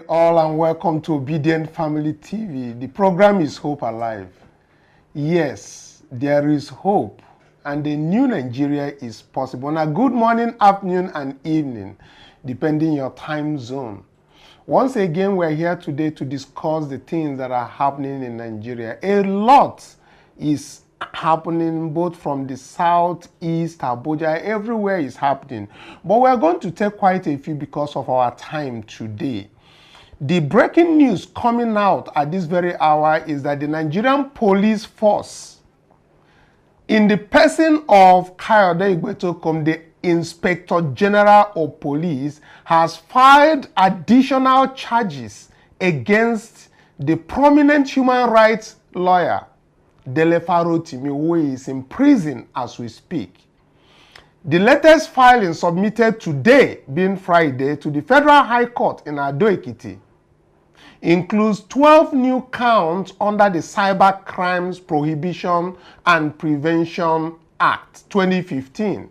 All and welcome to Obidient Family TV. The program is Hope Alive. Yes, there is hope and a new Nigeria is possible. Now, good morning, afternoon, and evening, depending your time zone. Once again, we're here today to discuss the things that are happening in Nigeria. A lot is happening both from the south, east, Abuja, everywhere is happening. But we're going to take quite a few because of our time today. The breaking news coming out at this very hour is that the Nigerian police force, in the person of Kayode Egbetokun, the Inspector General of Police, has filed additional charges against the prominent human rights lawyer, Dele Farotimi, who is in prison as we speak. The latest filing submitted today, being Friday, to the Federal High Court in Ado-Ekiti includes 12 new counts under the Cyber Crimes Prohibition and Prevention Act 2015.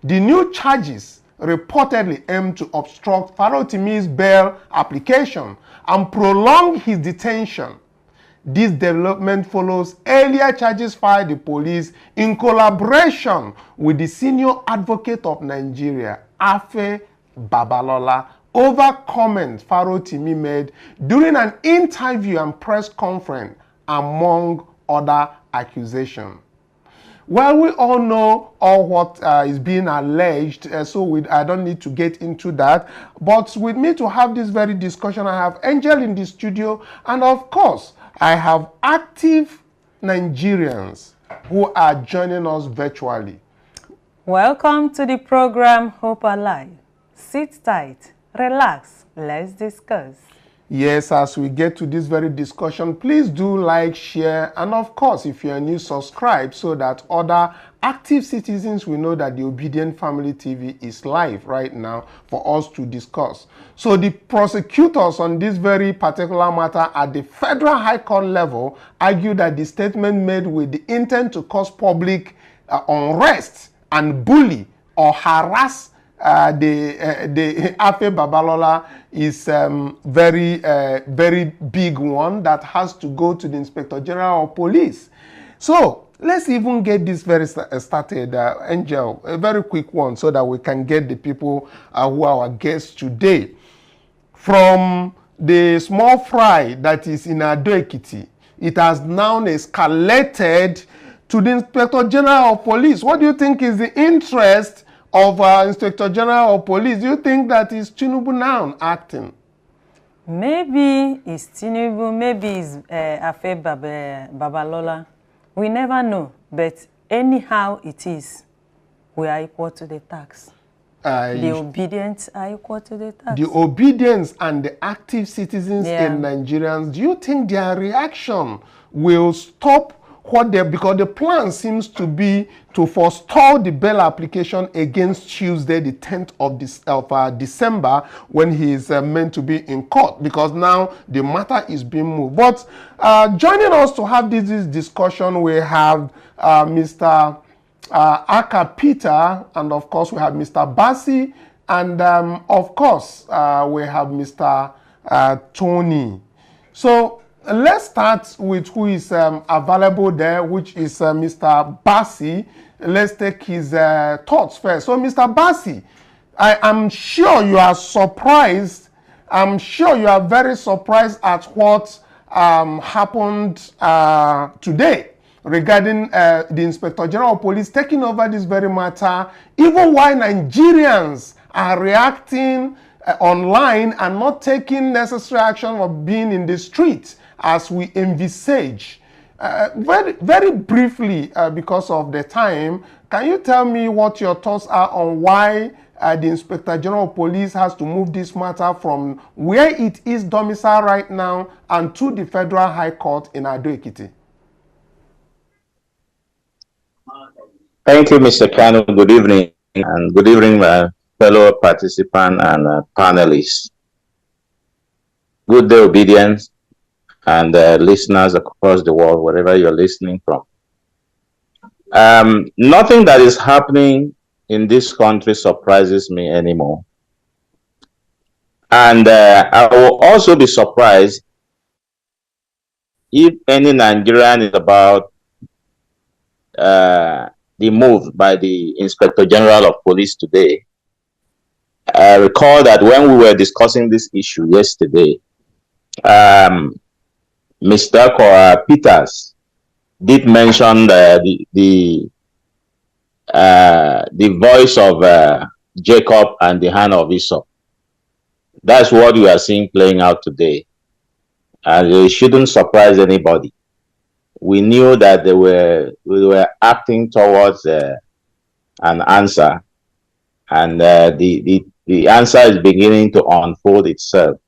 The new charges reportedly aim to obstruct Farotimi's bail application and prolong his detention. This development follows earlier charges filed by the police in collaboration with the Senior Advocate of Nigeria, Afe Babalola, over comments Farotimi made during an interview and press conference, among other accusations. Well, we all know all what is being alleged, so I don't need to get into that. But with me to have this very discussion, I have Angel in the studio, and of course, I have active Nigerians who are joining us virtually. Welcome to the program Hope Alive. Sit tight, relax, let's discuss. Yes, as we get to this very discussion, please do like, share, and of course, if you're new, subscribe so that other active citizens will know that the Obidient Family TV is live right now for us to discuss. So the prosecutors on this very particular matter at the Federal High Court level argue that the statement made with the intent to cause public unrest and bully or harass the Afe Babalola is very big one that has to go to the Inspector General of Police. So let's even get this very started, Angel, a very quick one so that we can get the people who are our guests today. From the small fry that is in Ado-Ekiti, it has now escalated to the Inspector General of Police. What do you think is the interest of Inspector General of Police? Do you think that is Tinubu now acting? Maybe it's Tinubu, maybe it's Afe Babalola. We never know, but anyhow it is, we are equal to the tax. The obedience are equal to the tax. The obedience and the active citizens in Nigerians, do you think their reaction will stop because the plan seems to be to forestall the bail application against Tuesday, the 10th of December, when he is meant to be in court, because now the matter is being moved. But joining us to have this discussion, we have Mr. Aka Peter, and of course we have Mr. Bassi, and of course we have Mr. Tony. So let's start with who is available there, which is Mr. Bassi. Let's take his thoughts first. So, Mr. Bassi, I am sure you are surprised. I'm sure you are very surprised at what happened today regarding the Inspector General of Police taking over this very matter, even while Nigerians are reacting online and not taking necessary action of being in the streets as we envisage. Very briefly, because of the time, can you tell me what your thoughts are on why the Inspector General of Police has to move this matter from where it is domiciled right now and to the Federal High Court in Ado-Ekiti? Thank you, Mr. Kanu. Good evening, and good evening, my fellow participants and panelists. Good day, Obedience, and listeners across the world, wherever you're listening from. Nothing that is happening in this country surprises me anymore. And I will also be surprised if any Nigerian is about the move by the Inspector General of Police today. I recall that when we were discussing this issue yesterday, Mr. Peters did mention the voice of Jacob and the hand of Esau. That's what we are seeing playing out today, and it shouldn't surprise anybody. We knew that we were acting towards an answer, and the answer is beginning to unfold itself.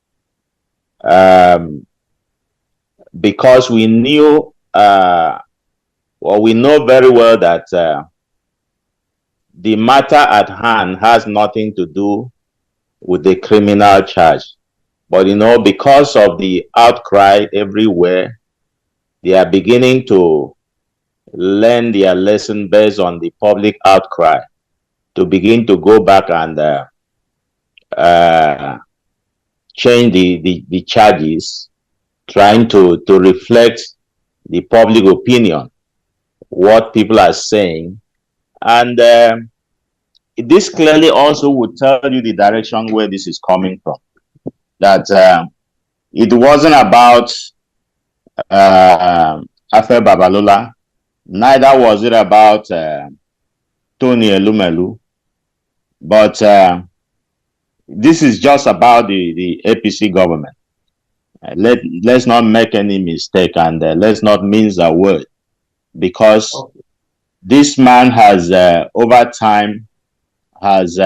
Because we knew, we know very well that the matter at hand has nothing to do with the criminal charge. But because of the outcry everywhere, they are beginning to learn their lesson based on the public outcry to begin to go back and change the charges, trying to reflect the public opinion, what people are saying. And this clearly also would tell you the direction where this is coming from. That it wasn't about Afe Babalola, neither was it about Tony Elumelu, but this is just about the APC government. Let's not make any mistake, and let's not mince a word, because this man has over time has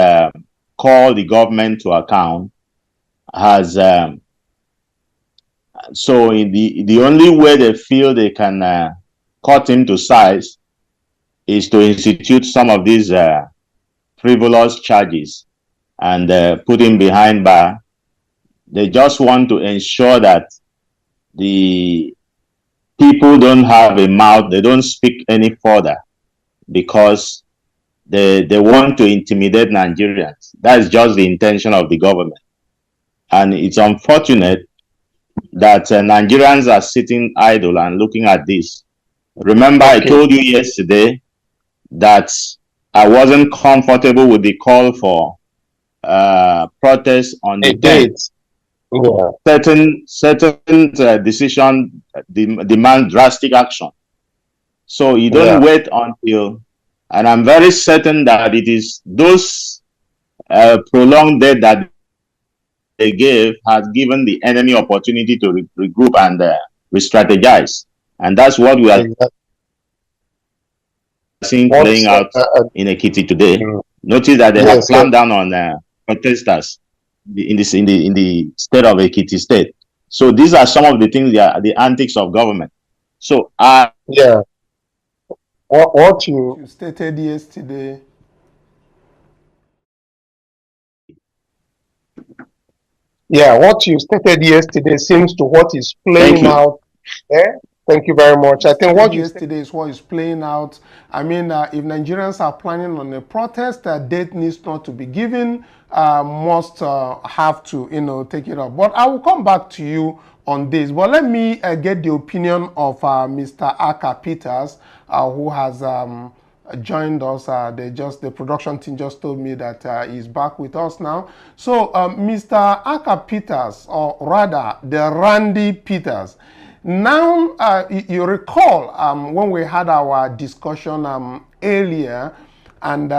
called the government to account, has so in the only way they feel they can cut him to size is to institute some of these frivolous charges and put him behind bar. They just want to ensure that the people don't have a mouth, they don't speak any further, because they want to intimidate Nigerians. That is just the intention of the government. And it's unfortunate that Nigerians are sitting idle and looking at this. Remember, I told you yesterday that I wasn't comfortable with the call for protests on the date. Certain decision demand drastic action. So you don't wait until, and I'm very certain that it is those prolonged date that they gave has given the enemy opportunity to regroup and re-strategize. And that's what we are seeing playing out in Ekiti today. Notice that they have clamped down on protesters in the state of Ekiti state. So these are some of the things, the antics of government. So what you stated yesterday. Yeah, what you stated yesterday seems to what is playing out. Thank you very much. I think what yesterday is what is playing out. I mean, if Nigerians are planning on a protest, that date needs not to be given, must have to, take it up. But I will come back to you on this. But let me get the opinion of Mr. Aka Peters, who has joined us. The production team just told me that he's back with us now. So, Mr. Aka Peters, or rather, the Randy Peters. Now, you recall when we had our discussion earlier, and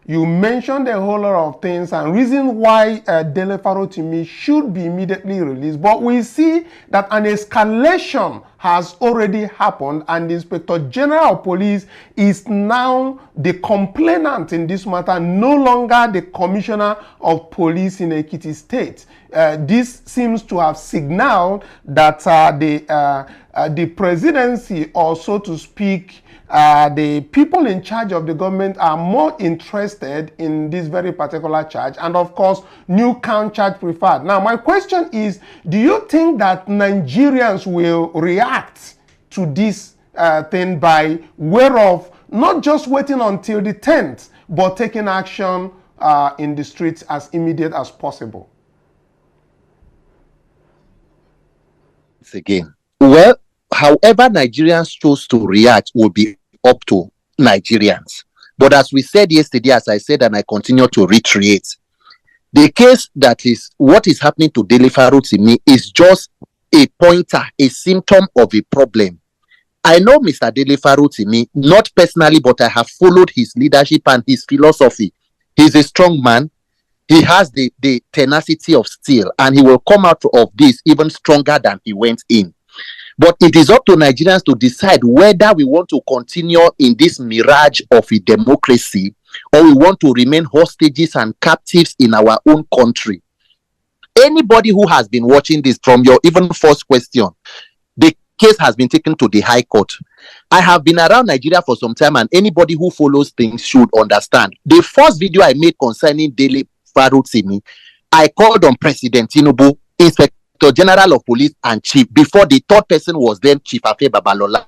you mentioned a whole lot of things and reason why Dele Farotimi should be immediately released. But we see that an escalation has already happened, and the Inspector General of Police is now the complainant in this matter, no longer the Commissioner of Police in Ekiti State. This seems to have signaled that the presidency, or so to speak, the people in charge of the government are more interested in this very particular charge, and of course, new count charge preferred. Now, my question is, do you think that Nigerians will react to this thing by way of not just waiting until the 10th, but taking action in the streets as immediate as possible? again. Well, however Nigerians chose to react will be up to Nigerians. But as we said yesterday, as I said, and I continue to reiterate, the case that is what is happening to Dele Farotimi is just a pointer, a symptom of a problem. I know Mr. Dele Farotimi, not personally, but I have followed his leadership and his philosophy. He's a strong man. He has the tenacity of steel, and he will come out of this even stronger than he went in. But it is up to Nigerians to decide whether we want to continue in this mirage of a democracy or we want to remain hostages and captives in our own country. Anybody who has been watching this, from your even first question, the case has been taken to the High Court. I have been around Nigeria for some time, and anybody who follows things should understand. The first video I made concerning Dele Farotimi, I called on President Tinubu, Inspector General of Police, and Chief, before the third person was then Chief Afe Babalola.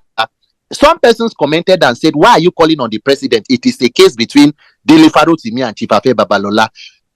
Some persons commented and said, why are you calling on the president? It is a case between Dele Farotimi and Chief Afe Babalola.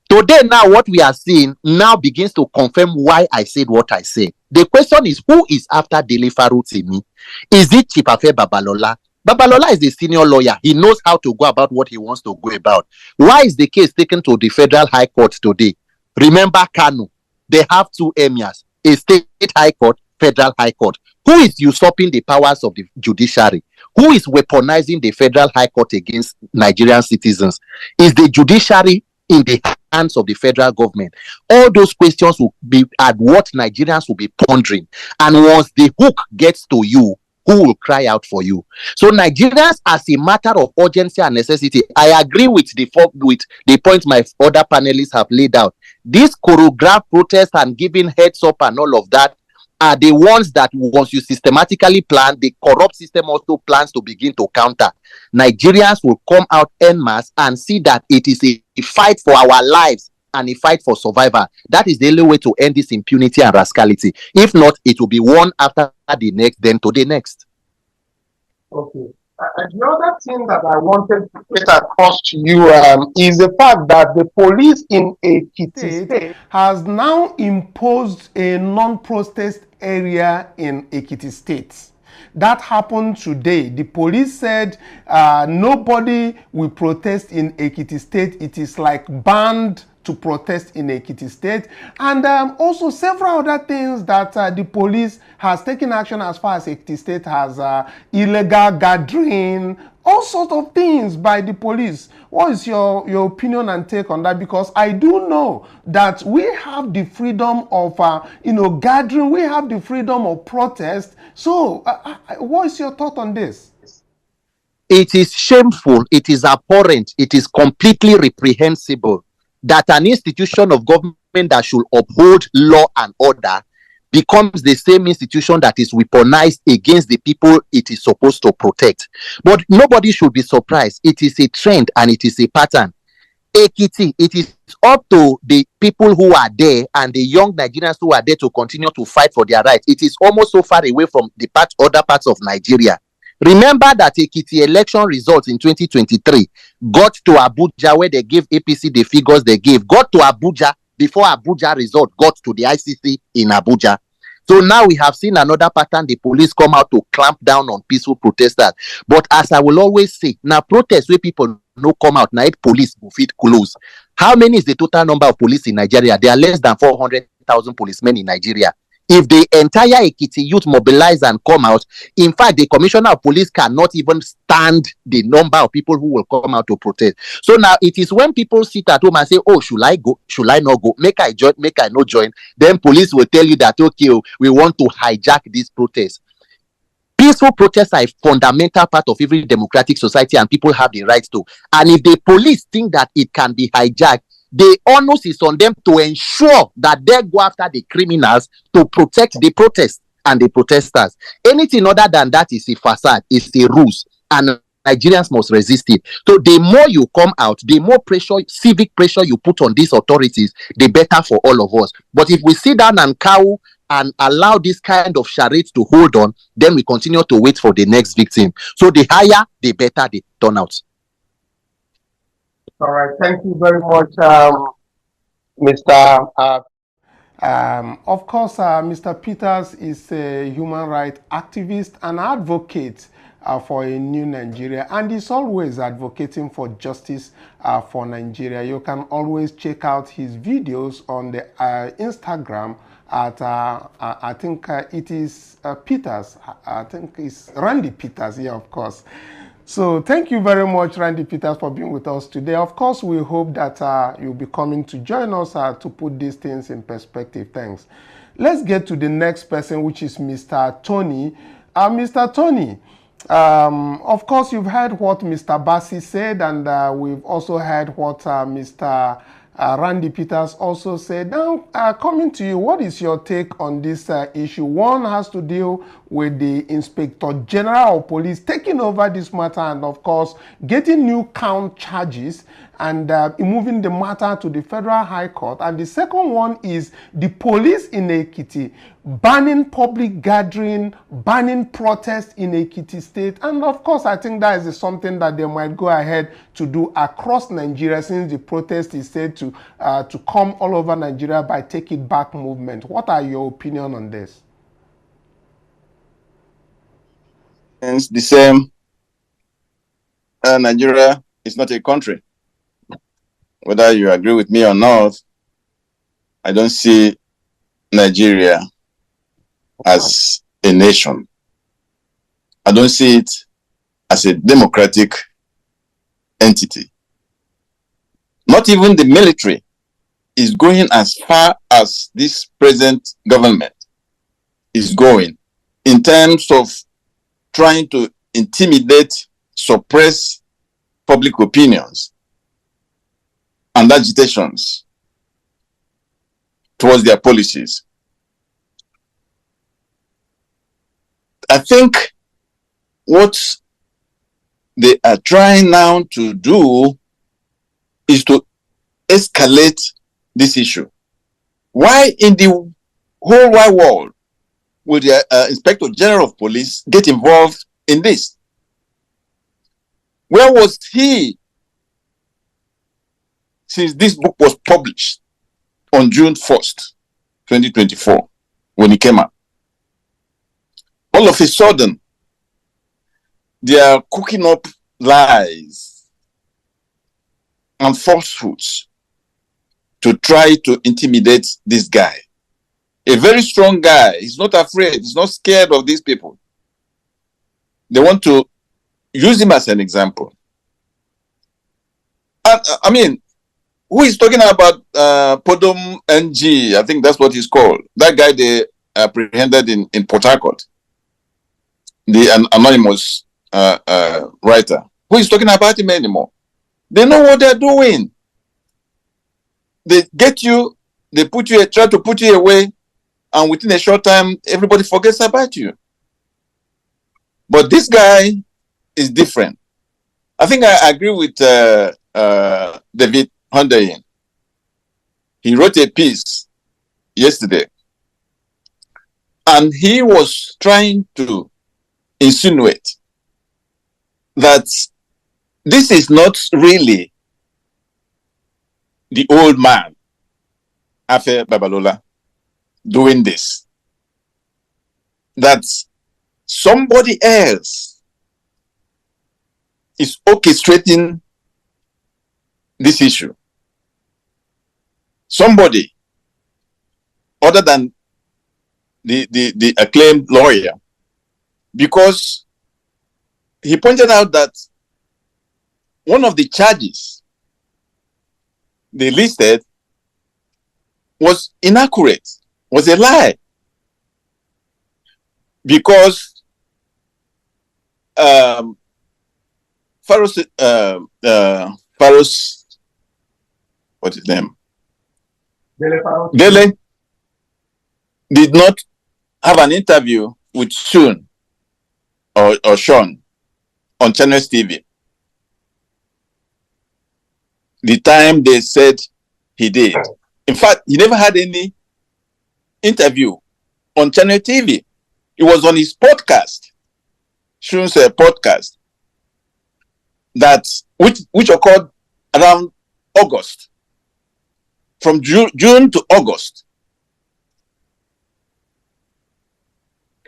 Today, now, what we are seeing now begins to confirm why I said what I said. The question is, who is after Dele Farotimi? Is it Chief Afe Babalola? Babalola is a senior lawyer. He knows how to go about what he wants to go about. Why is the case taken to the Federal High Court today? Remember Kanu. They have two emirs, a state high court, Federal High Court. Who is usurping the powers of the judiciary? Who is weaponizing the Federal High Court against Nigerian citizens? Is the judiciary in the hands of the federal government? All those questions will be at what Nigerians will be pondering. And once the hook gets to you, who will cry out for you? So Nigerians, as a matter of urgency and necessity, I agree with the point my other panelists have laid out. This choreographed protest and giving heads up and all of that are the ones that once you systematically plan, the corrupt system also plans to begin to counter. Nigerians will come out en masse and see that it is a fight for our lives and a fight for survival. That is the only way to end this impunity and rascality. If not, it will be one after the next, then to the next. Okay. The other thing that I wanted to get across to you is the fact that the police in Ekiti State has now imposed a non-protest area in Ekiti State. That happened today. The police said nobody will protest in Ekiti State. It is like banned to protest in Ekiti State, and also several other things that the police has taken action as far as Ekiti State has illegal gathering, all sorts of things by the police. What is your opinion and take on that? Because I do know that we have the freedom of gathering, we have the freedom of protest. So what is your thought on this? It is shameful, it is abhorrent, it is completely reprehensible that an institution of government that should uphold law and order becomes the same institution that is weaponized against the people it is supposed to protect. But nobody should be surprised. It is a trend and it is a pattern. Ekiti, it is up to the people who are there and the young Nigerians who are there to continue to fight for their rights. It is almost so far away from the other parts of Nigeria. Remember that Ekiti election results in 2023 got to Abuja, where they gave APC the figures they gave, got to Abuja before Abuja result got to the ICC in Abuja. So now we have seen another pattern. The police come out to clamp down on peaceful protesters. But as I will always say, now protests where people no come out, now it police will fit close. How many is the total number of police in Nigeria? There are less than 400,000 policemen in Nigeria. If the entire Ekiti youth mobilize and come out, in fact, the commissioner of police cannot even stand the number of people who will come out to protest. So now it is when people sit at home and say, oh, should I go? Should I not go? Make I join, make I not join. Then police will tell you that, okay, we want to hijack this protest. Peaceful protests are a fundamental part of every democratic society and people have the right to. And if the police think that it can be hijacked, the onus is on them to ensure that they go after the criminals to protect the protests and the protesters. Anything other than that is a facade, is a ruse, and Nigerians must resist it. So the more you come out, the more pressure, civic pressure you put on these authorities, the better for all of us. But if we sit down and cow and allow this kind of charade to hold on, then we continue to wait for the next victim. So the higher, the better the turnout. All right, thank you very much, Mr. Of course, Mr. Peters is a human rights activist and advocate for a new Nigeria, and is always advocating for justice for Nigeria. You can always check out his videos on the Instagram at, I think it is Peters, I think it's Randy Peters, yeah, of course. So thank you very much, Randy Peters, for being with us today. Of course, we hope that you'll be coming to join us to put these things in perspective. Thanks. Let's get to the next person, which is Mr. Tony. Mr. Tony, of course, you've heard what Mr. Bassi said, and we've also heard what Mr. Randy Peters also said. Now, coming to you, what is your take on this issue? One has to deal with the Inspector General of Police taking over this matter and, of course, getting new count charges and moving the matter to the Federal High Court. And the second one is the police in Ekiti banning public gathering, banning protests in Ekiti State. And of course, I think that is something that they might go ahead to do across Nigeria, since the protest is said to come all over Nigeria by Take It Back movement. What are your opinion on this? It's the same. Nigeria is not a country. Whether you agree with me or not, I don't see Nigeria as a nation. I don't see it as a democratic entity. Not even the military is going as far as this present government is going in terms of trying to intimidate, suppress public opinions and agitations towards their policies. I think what they are trying now to do is to escalate this issue. Why in the whole wide world would the Inspector General of Police get involved in this? Where was he since this book was published on June 1st, 2024, when it came out? All of a sudden, they are cooking up lies and falsehoods to try to intimidate this guy. A very strong guy. He's not afraid. He's not scared of these people. They want to use him as an example. I mean, who is talking about Podom NG? I think that's what he's called. That guy they apprehended in Port Harcourt. The anonymous writer. Who is talking about him anymore? They know what they're doing. They get you, they put you, try to put you away, and within a short time, everybody forgets about you. But this guy is different. I think I agree with David Hondayin. He wrote a piece yesterday, and he was trying to insinuate that this is not really the old man, Afe Babalola, doing this. That somebody else is orchestrating this issue. Somebody other than the acclaimed lawyer, because he pointed out that one of the charges they listed was inaccurate, was a lie. Because Pharaoh's, what's his name? Dele did not have an interview with Sean or Sean on Channels TV. The time they said he did. In fact, he never had any interview on Channel TV. It was on his podcast, Sean's podcast, that which occurred around August, from June to August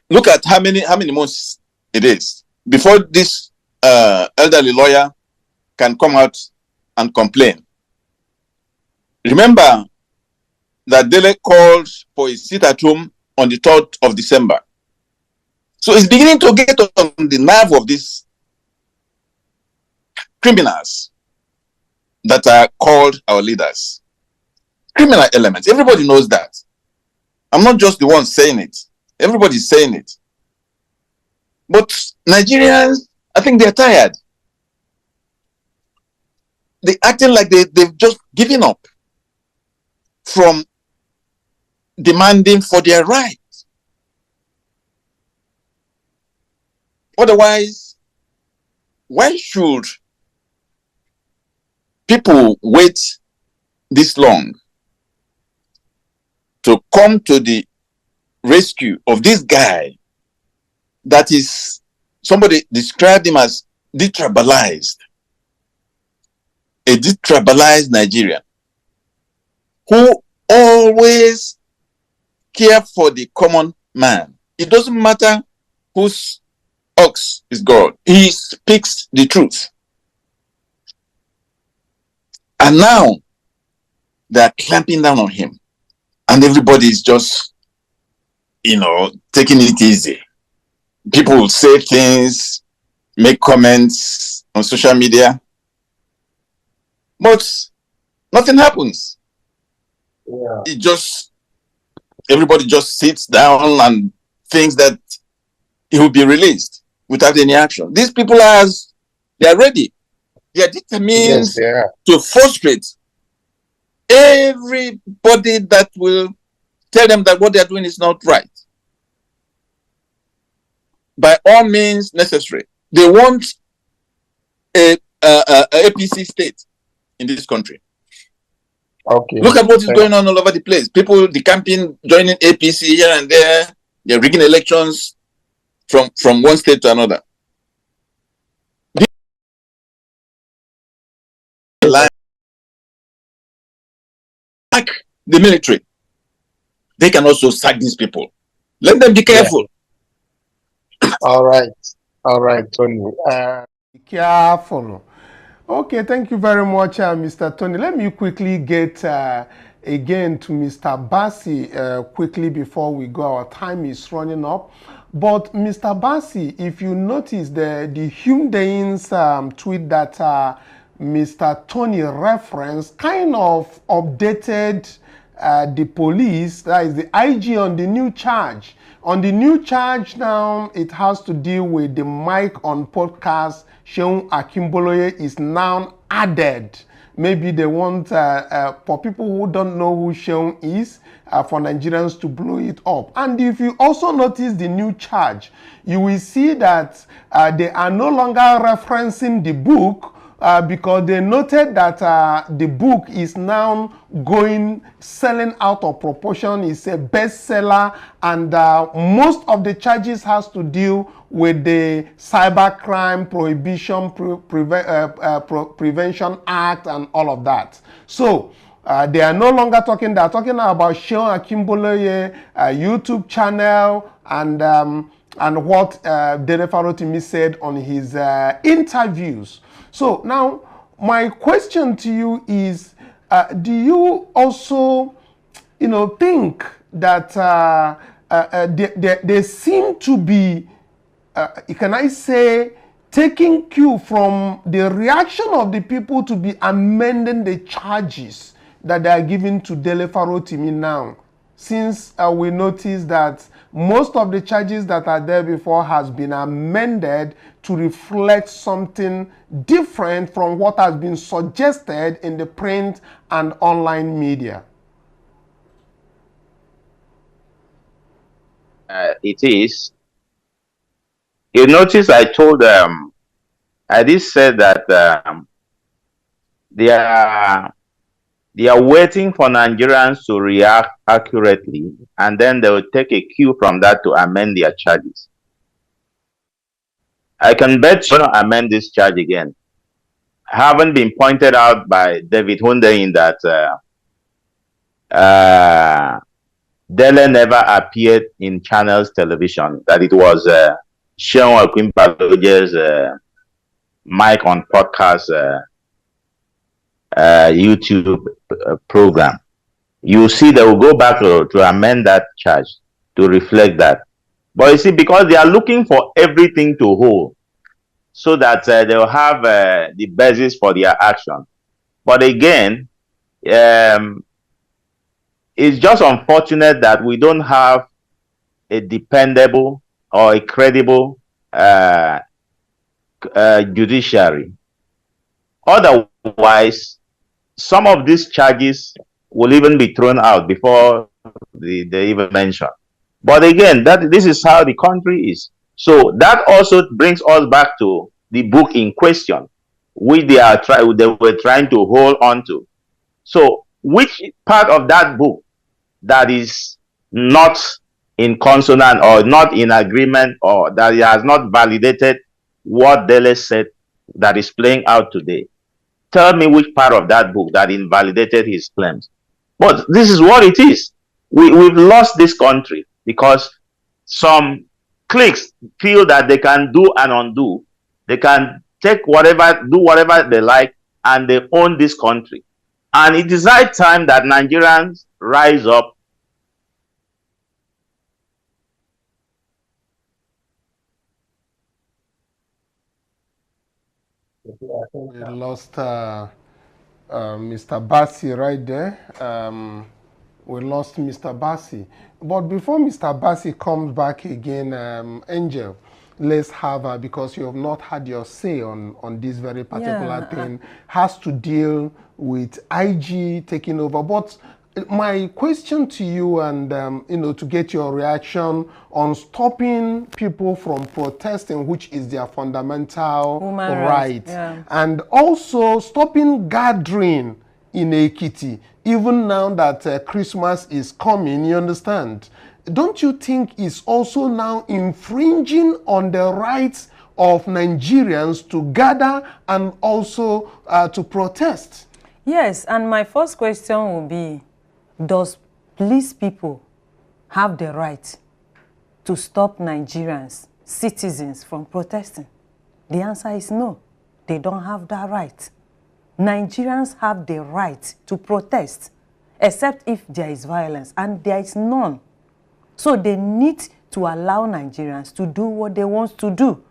look at how many months it is before this elderly lawyer can come out and complain. Remember that Dele called for a sit at home on the 3rd of December. So it's beginning to get on the nerve of these criminals that are called our leaders. Criminal elements. Everybody knows that. I'm not just the one saying it. Everybody's saying it. But Nigerians, I think they're tired. They're acting like they've just given up from demanding for their rights. Otherwise, why should people wait this long to come to the rescue of this guy that is, somebody described him as detribalized, a detribalized Nigerian who always care for the common man. It doesn't matter whose ox is God. He speaks the truth. And now they're clamping down on him. And everybody is just, taking it easy. People will say things, make comments on social media, but nothing happens. Yeah. Everybody just sits down and thinks that he will be released without any action. These people they are ready. They are determined to frustrate everybody that will tell them that what they are doing is not right. By all means necessary. They want a APC state in this country. Okay. Look at what is going on all over the place. People decamping, joining APC here and there. They're rigging elections from one state to another. Like the military, they can also sack these people. Let them be careful. Yeah. All right, Tony. Be careful. Okay, thank you very much, Mr. Tony. Let me quickly get again to Mr. Bassi quickly before we go. Our time is running up. But Mr. Bassi, if you notice the Hyundai's tweet that Mr. Tony referenced kind of updated the police, that is the IG, on the new charge. On the new charge now, it has to deal with the Mike on podcast. Seun Akimboloye is now added. Maybe they want, for people who don't know who Seun is, for Nigerians to blow it up. And if you also notice the new charge, you will see that they are no longer referencing the book, because they noted that the book is now selling out of proportion. It's a bestseller, and most of the charges has to deal with the Cybercrime Prohibition Prevention Act and all of that. So they are no longer talking. They are talking about Seun Akimboloye YouTube channel and what Dele Farotimi said on his interviews. So now my question to you is, do you also, think that they seem to be, can I say, taking cue from the reaction of the people to be amending the charges that they are giving to Dele Farotimi now, since we notice that most of the charges that are there before has been amended to reflect something different from what has been suggested in the print and online media? It is. You notice I told I did say that they are waiting for Nigerians to react accurately, and then they will take a cue from that to amend their charges. I can bet you don't amend this charge again. Haven't been pointed out by David Hyundai in that Dele never appeared in Channels television, that it was Sean Okwimbaloje's Mike on Podcast YouTube program. You see, they will go back to amend that charge to reflect that. But you see, because they are looking for everything to hold, so that they will have the basis for their action. But again, it's just unfortunate that we don't have a dependable or a credible judiciary. Otherwise, some of these charges will even be thrown out before they even mention. But again, this is how the country is. So that also brings us back to the book in question, which they were trying to hold on to. So which part of that book that is not in consonant or not in agreement, or that it has not validated what Dele said that is playing out today? Tell me which part of that book that invalidated his claims. But this is what it is. We've lost this country because some cliques feel that they can do and undo. They can take whatever, do whatever they like, and they own this country. And it is high time that Nigerians rise up. We lost Mr. Bassi right there. We lost Mr. Bassi. But before Mr. Bassi comes back again, Angel, let's have, because you have not had your say on this very particular thing, has to deal with IG taking over. But my question to you, and to get your reaction on stopping people from protesting, which is their fundamental right, and also stopping gathering in Ekiti, even now that Christmas is coming, you understand? Don't you think it's also now infringing on the rights of Nigerians to gather and also to protest? Yes, and my first question will be, does police people have the right to stop Nigerians, citizens, from protesting? The answer is no. They don't have that right. Nigerians have the right to protest, except if there is violence, and there is none. So they need to allow Nigerians to do what they want to do.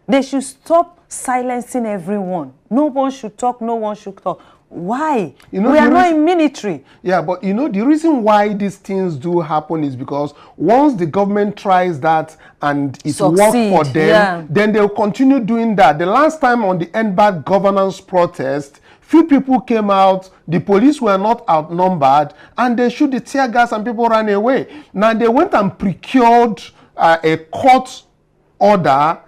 They should stop silencing everyone. No one should talk, no one should talk. Why? We are not in military. Yeah, but the reason why these things do happen is because once the government tries that and it works for them, then they'll continue doing that. The last time on the End Bad Governance protest, few people came out, the police were not outnumbered, and they shoot the tear gas and people ran away. Now they went and procured a court order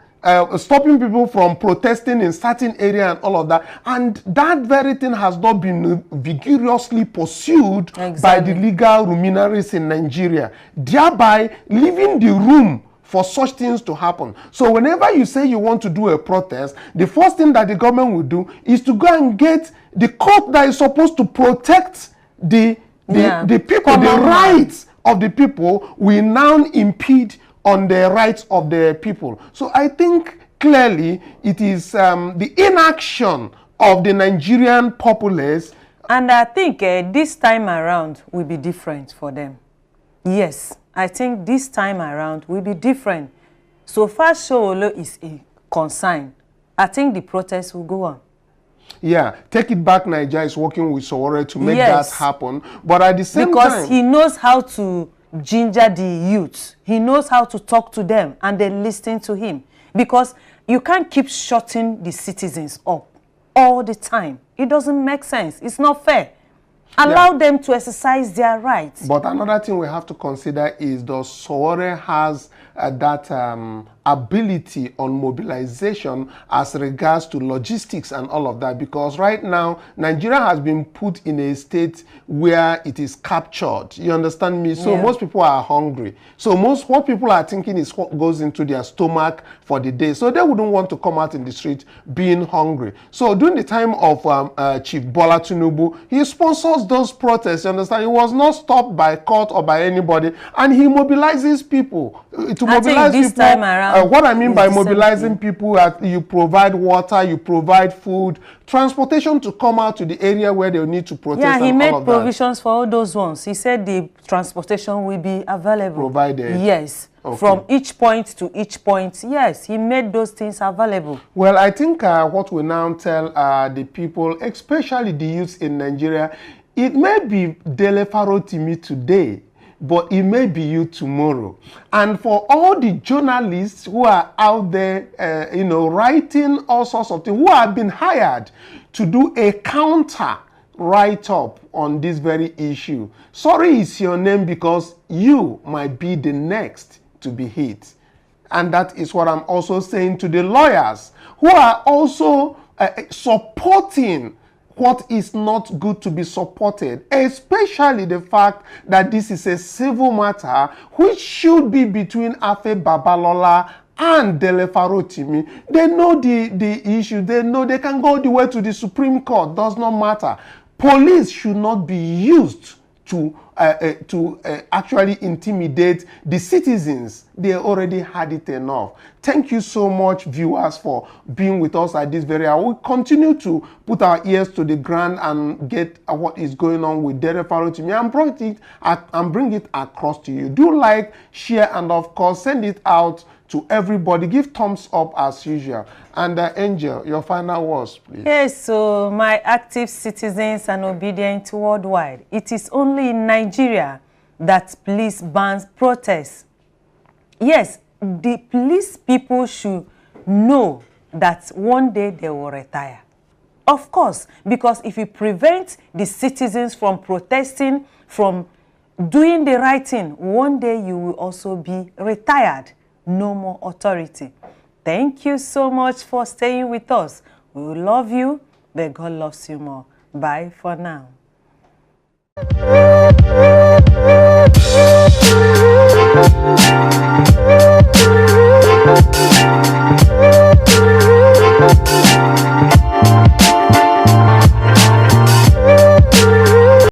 stopping people from protesting in certain area and all of that, and that very thing has not been vigorously pursued by the legal luminaries in Nigeria, thereby leaving the room for such things to happen. So whenever you say you want to do a protest, the first thing that the government will do is to go and get the court that is supposed to protect the people, the rights of the people, will now impede on the rights of the people. So I think clearly it is the inaction of the Nigerian populace. And I think this time around will be different for them. Yes, I think this time around will be different. So far Showolo is a concern, I think the protest will go on. Yeah, Take It Back Nigeria is working with Sowore to make that happen. But at the same time, because he knows how to ginger the youth. He knows how to talk to them, and they listen to him. Because you can't keep shutting the citizens up all the time. It doesn't make sense. It's not fair. Allow them to exercise their rights. But another thing we have to consider is, does Sowore has that ability on mobilization as regards to logistics and all of that, because right now Nigeria has been put in a state where it is captured. You understand me? So most people are hungry. So what people are thinking is what goes into their stomach for the day. So they wouldn't want to come out in the street being hungry. So during the time of Chief Bola Tinubu, he sponsors those protests. You understand? He was not stopped by court or by anybody, and he mobilizes people to mobilize this people. Time around, what I mean by mobilizing people, you provide water, you provide food, transportation to come out to the area where they need to protest. Yeah, he and made all of provisions for all those ones. He said the transportation will be available. Provided. Yes. Okay. From each point to each point. Yes, he made those things available. Well, I think what we now tell the people, especially the youth in Nigeria, it may be Dele Farotimi today, but it may be you tomorrow. And for all the journalists who are out there, writing all sorts of things, who have been hired to do a counter write-up on this very issue, sorry is your name, because you might be the next to be hit. And that is what I'm also saying to the lawyers who are also supporting what is not good to be supported, especially the fact that this is a civil matter which should be between Afe Babalola and Dele Farotimi. They know the issue. They know they can go all the way to the Supreme Court. Does not matter. Police should not be used to actually intimidate the citizens. They already had it enough. Thank you so much, viewers, for being with us at this very hour. We continue to put our ears to the ground and get what is going on with Dele Farotimi and bring it across to you. Do like, share, and of course, send it out to everybody. Give thumbs up as usual. And Angel, your final words, please. Yes, so my active citizens and obedient worldwide, it is only in Nigeria that police bans protests. Yes, the police people should know that one day they will retire. Of course, because if you prevent the citizens from protesting, from doing the right thing, one day you will also be retired. No more authority. Thank you so much for staying with us. We will love you, but God loves you more. Bye for now.